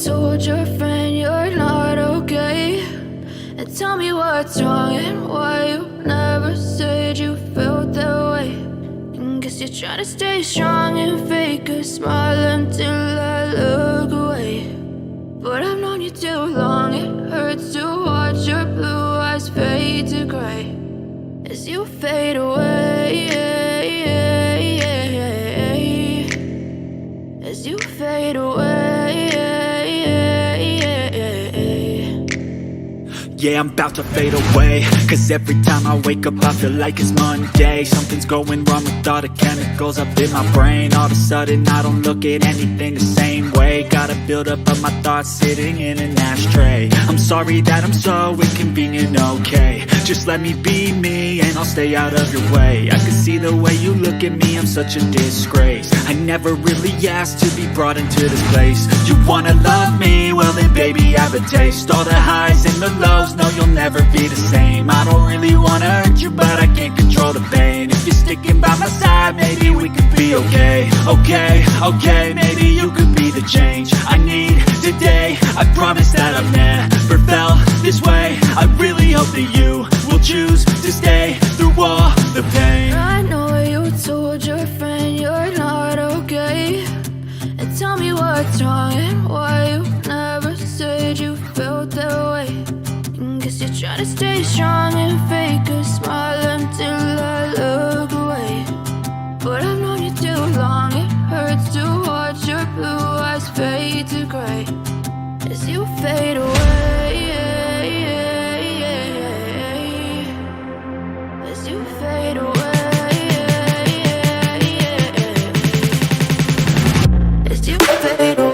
told your friend you're not okay? And tell me what's wrong and why you never said you felt that way. And guess you're trying to stay strong and fake a smile until I look away. But I've known you too long, it hurts to watch your blue eyes fade to gray as you fade away, as you fade away. Yeah, I'm about to fade away, cause every time I wake up I feel like it's Monday. Something's going wrong with all the chemicals up in my brain. All of a sudden I don't look at anything the same way. Gotta build up of my thoughts sitting in an ashtray. I'm sorry that I'm so inconvenient, okay? Just let me be me and I'll stay out of your way. I can see the way you look at me, I'm such a disgrace. I never really asked to be brought into this place. You wanna love me? Well then baby have a taste. All the highs and the lows, no, you'll never be the same. I don't really wanna hurt you, but I can't control the pain. If you're sticking by my side, maybe we could be okay. Okay, maybe you could be the change I need today. I promise that I've never felt this way. I really hope that you will choose to stay through all the pain. I know you told your friend you're not okay. And tell me what's wrong and why you never said you felt that way. Guess you're trying to stay strong and fake a smile until I look away. But I've known you too long, it hurts to watch your blue eyes fade to gray as you fade away, as you fade away, as you fade away.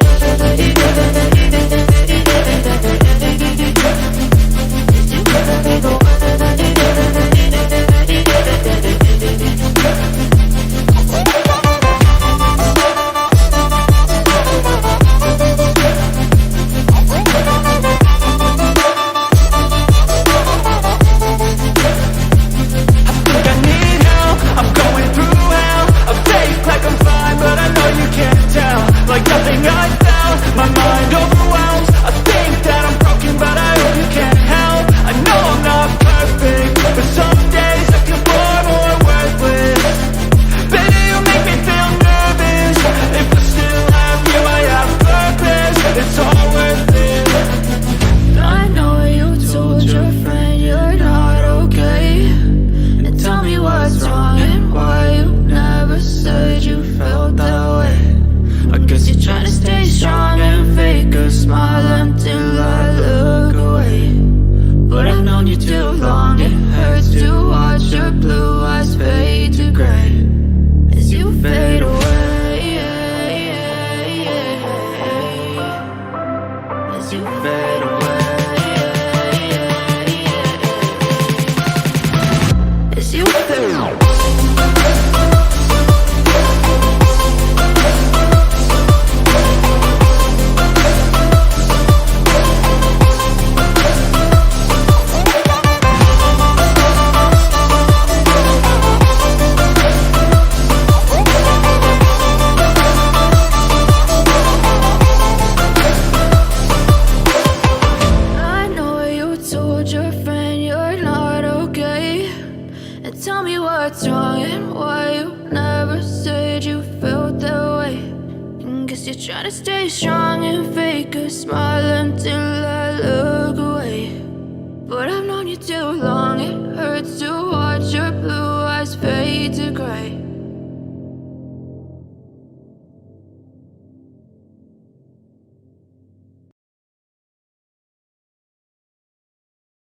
Try to stay strong and fake a smile until I look away. But I've known you too long.